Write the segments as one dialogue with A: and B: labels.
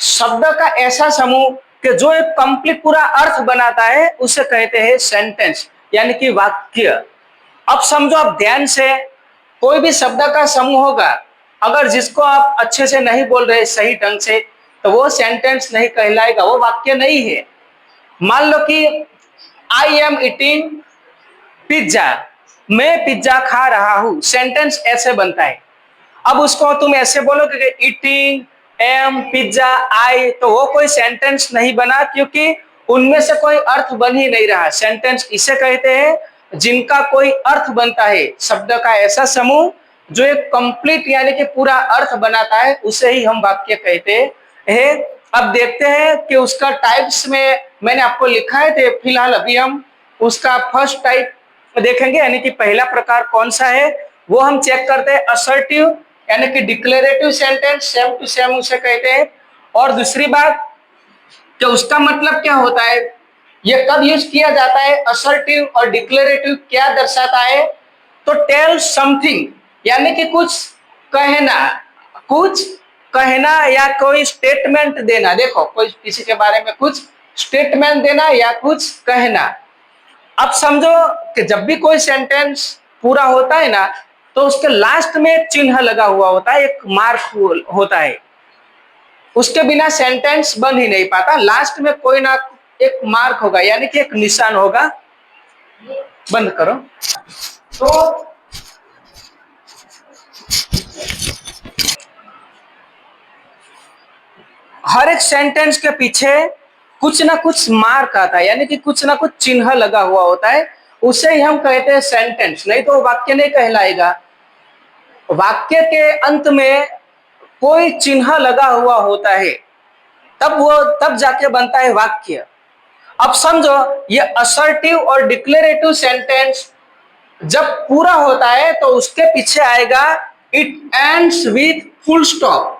A: शब्द का ऐसा समूह कि जो एक कंप्लीट पूरा अर्थ बनाता है उसे कहते हैं सेंटेंस यानी कि वाक्य। अब समझो, आप ध्यान से, कोई भी शब्द का समूह होगा, अगर जिसको आप अच्छे से नहीं बोल रहे सही ढंग से, तो वो सेंटेंस नहीं कहलाएगा, वो वाक्य नहीं है। मान लो कि आई एम ईटिंग पिज्जा, मैं पिज्जा खा रहा हूं, सेंटेंस ऐसे बनता है। अब उसको तुम ऐसे बोलोगे कि ईटिंग एम पिज्जा आई, तो वो कोई सेंटेंस नहीं बना, क्योंकि उनमें से कोई अर्थ बन ही नहीं रहा। सेंटेंस इसे कहते हैं जिनका कोई अर्थ बनता है, शब्द का ऐसा समूह जो एक कंप्लीट यानी कि पूरा अर्थ बनाता है, उसे ही हम वाक्य कहते हैं। अब देखते हैं कि उसका टाइप्स में मैंने आपको लिखा है, फिलहाल अभी हम उसका फर्स्ट टाइप देखेंगे, यानी कि पहला प्रकार कौन सा है वो हम चेक करते हैं। असर्टिव यानी कि declarative sentence, same to same उसे कहते हैं। और दूसरी बात कि उसका मतलब क्या होता है, ये कब यूज किया जाता है, असर्टिव और डिक्लेरेटिव क्या दर्शाता है, तो टेल समथिंग यानी कि कुछ कहना या कोई स्टेटमेंट देना। देखो, कोई किसी के बारे में कुछ स्टेटमेंट देना या कुछ कहना। अब समझो कि जब भी कोई सेंटेंस पूरा होता है ना, तो उसके लास्ट में एक चिन्ह लगा हुआ होता है, एक मार्क होता है, उसके बिना सेंटेंस बन ही नहीं पाता। लास्ट में कोई ना एक मार्क होगा यानी कि एक निशान होगा। बंद करो। तो हर एक सेंटेंस के पीछे कुछ ना कुछ मार्क आता है, यानी कि कुछ ना कुछ चिन्ह लगा हुआ होता है, उसे ही हम कहते हैं सेंटेंस, नहीं तो वाक्य नहीं कहलाएगा। वाक्य के अंत में कोई चिन्ह लगा हुआ होता है, तब जाके बनता है वाक्य। अब समझो, ये असर्टिव और डिक्लेरेटिव सेंटेंस जब पूरा होता है तो उसके पीछे आएगा it ends with full stop.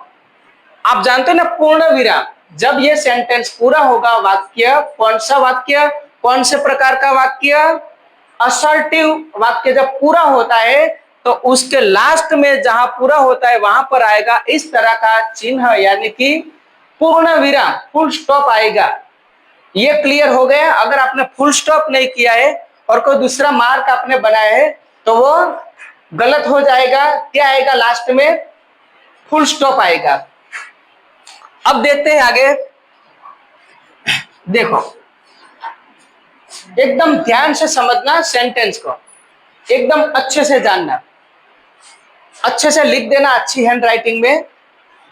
A: आप जानते हैं ना, पूर्ण विराम। जब ये सेंटेंस पूरा होगा, वाक्य कौन सा वाक्य, कौन से प्रकार का वाक्य, असर्टिव वाक्य जब पूरा होता है तो उसके लास्ट में जहां पूरा होता है वहां पर आएगा इस तरह का चिन्ह, यानी कि पूर्ण विराम, फुल स्टॉप आएगा। ये क्लियर हो गया। अगर आपने फुल स्टॉप नहीं किया है और कोई दूसरा मार्क आपने बनाया है तो वो गलत हो जाएगा। क्या आएगा लास्ट में, फुल स्टॉप आएगा। अब देखते हैं आगे। देखो, एकदम ध्यान से समझना सेंटेंस को, एकदम अच्छे से जानना, अच्छे से लिख देना अच्छी हैंड राइटिंग में।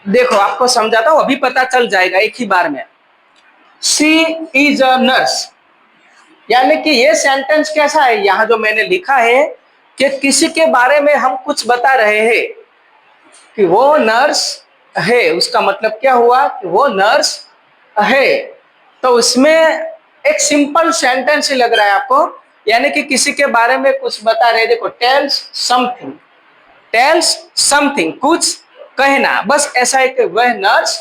A: देखो, आपको समझाता हूं, अभी पता चल जाएगा एक ही बार में। शी इज अ नर्स, यानी कि ये सेंटेंस कैसा है, यहां जो मैंने लिखा है कि किसी के बारे में हम कुछ बता रहे हैं कि वो नर्स है, उसका मतलब क्या हुआ कि वो नर्स है। तो उसमें एक सिंपल सेंटेंस ही लग रहा है आपको, यानी कि किसी के बारे में कुछ बता रहे। देखो, टेल्स समथिंग, टेल्स समथिंग कुछ कहना, बस ऐसा है कि वह नर्स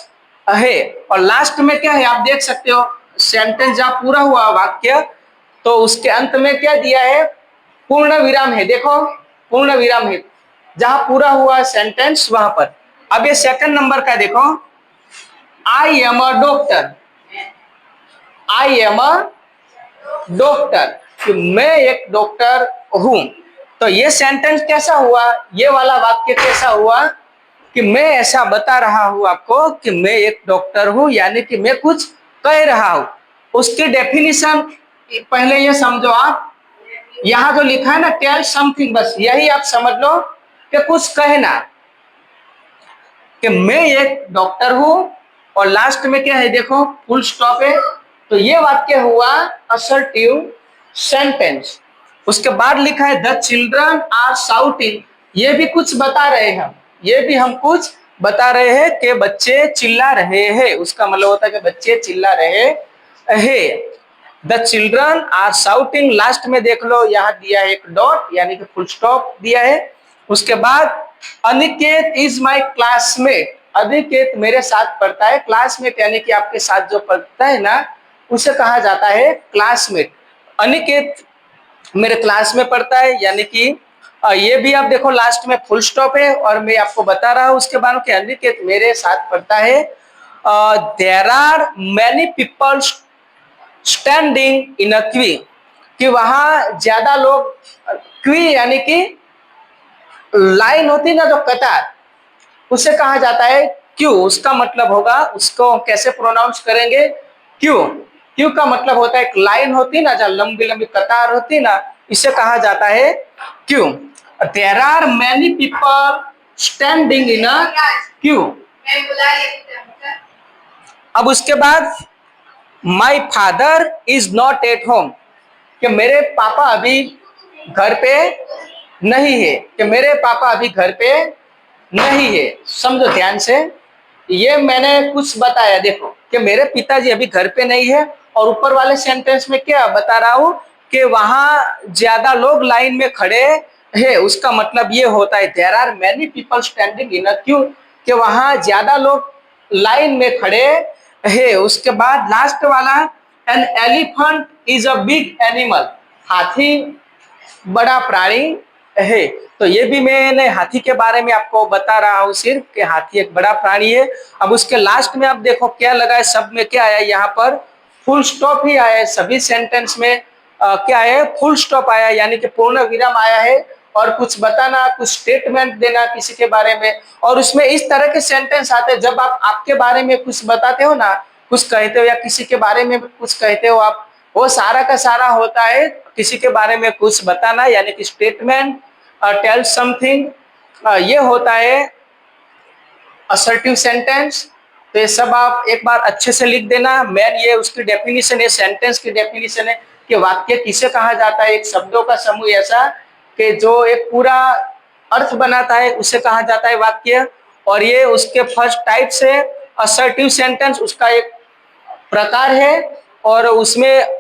A: है। और लास्ट में क्या है आप देख सकते हो, सेंटेंस जहां पूरा हुआ वाक्य तो उसके अंत में क्या दिया है, पूर्ण विराम है। देखो, पूर्ण विराम है जहां पूरा हुआ सेंटेंस वहां पर। अब ये सेकंड नंबर का देखो, I am a doctor, I am a doctor, कि मैं एक डॉक्टर हूं। तो ये सेंटेंस कैसा हुआ, ये वाला वाक्य कैसा हुआ कि मैं ऐसा बता रहा हूं आपको कि मैं एक डॉक्टर हूं, यानी कि मैं कुछ कह रहा हूं। उसकी डेफिनेशन पहले ये समझो आप, यहां जो लिखा है ना टेल समथिंग, बस यही आप समझ लो कि कुछ कहना, कि मैं एक डॉक्टर हूं। और लास्ट में क्या है देखो, फुल स्टॉप है। तो ये वाक्य हुआ असर्टिव सेंटेंस। उसके बाद लिखा है द चिल्ड्रन आर शाउटिंग, ये भी कुछ बता रहे हैं हम, ये भी हम कुछ बता रहे हैं कि बच्चे चिल्ला रहे हैं, उसका मतलब होता है कि बच्चे चिल्ला रहे हैं। The children are shouting, last में देख लो यहाँ दिया है एक डॉट यानी कि फुल स्टॉप दिया है। उसके बाद Aniket is my classmate, Aniket मेरे साथ पढ़ता है। क्लासमेट यानी कि आपके साथ जो पढ़ता है ना उसे कहा जाता है क्लासमेट। अनिकेत मेरे क्लास में पढ़ता है, यानी कि ये भी आप देखो लास्ट में फुल स्टॉप है। और मैं आपको बता रहा हूं उसके बाद कि अनिकेत मेरे साथ पढ़ता है। There are many people standing in a queue, कि वहां ज्यादा लोग, क्वी यानी कि लाइन होती ना जो कतार, उसे कहा जाता है क्यू। उसका मतलब होगा, उसको कैसे प्रोनाउंस करेंगे, क्यू। क्यू का मतलब होता है एक लाइन होती ना, जहां लंबी लंबी कतार होती ना, इसे कहा जाता है queue. There are many people standing in a queue. अब उसके बाद my father is not at home, कि मेरे पापा अभी घर पे नहीं है, कि मेरे पापा अभी घर पे नहीं है। समझो ध्यान से, ये मैंने कुछ बताया, देखो कि मेरे पिताजी अभी घर पे नहीं है, और ऊपर वाले सेंटेंस में क्या बता रहा हूं कि वहां ज्यादा लोग लाइन में खड़े हैं। उसका मतलब ये होता है there are many people standing in a queue, कि वहां ज्यादा लोग लाइन में खड़े हैं। उसके बाद लास्ट वाला, an elephant is a big animal, हाथी बड़ा प्राणी है। तो ये भी मैंने हाथी के बारे में आपको बता रहा हूं सिर्फ, कि हाथी एक बड़ा प्राणी है। अब उसके लास्ट में आप देखो क्या लगा है, सब में क्या आया, यहाँ पर फुल स्टॉप ही आया है सभी सेंटेंस में। क्या है, फुल स्टॉप आया, यानी कि पूर्ण विराम आया है। और कुछ बताना, कुछ स्टेटमेंट देना किसी के बारे में, और उसमें इस तरह के सेंटेंस आते हैं जब आप आपके बारे में कुछ बताते हो ना, कुछ कहते हो या किसी के बारे में कुछ कहते हो आप, वो सारा का सारा होता है किसी के बारे में कुछ बताना, यानी कि स्टेटमेंट, टेल समथिंग, ये होता है असर्टिव सेंटेंस। तो ये सब आप एक बार अच्छे से लिख देना। मेन ये उसकी डेफिनेशन है, सेंटेंस की डेफिनेशन है कि वाक्य किसे कहा जाता है, एक शब्दों का समूह ऐसा कि जो एक पूरा अर्थ बनाता है, उसे कहा जाता है वाक्य। और ये उसके फर्स्ट टाइप से असर्टिव सेंटेंस उसका एक प्रकार है। और उसमें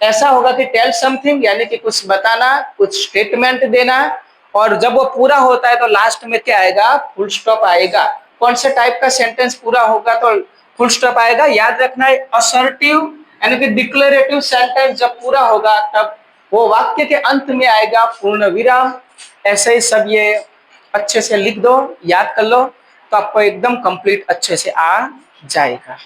A: ऐसा होगा कि टेल समथिंग यानी कि कुछ बताना, कुछ स्टेटमेंट देना, और जब वो पूरा होता है तो लास्ट में क्या आएगा, फुल स्टॉप आएगा। कौन से टाइप का सेंटेंस पूरा होगा तो फुल स्टॉप आएगा, याद रखना है। असर्टिव यानी कि डिक्लेरेटिव सेंटेंस जब पूरा होगा तब वो वाक्य के अंत में आएगा पूर्ण विराम। ऐसे ही सब ये अच्छे से लिख दो, याद कर लो, तो आपको एकदम कंप्लीट अच्छे से आ जाएगा।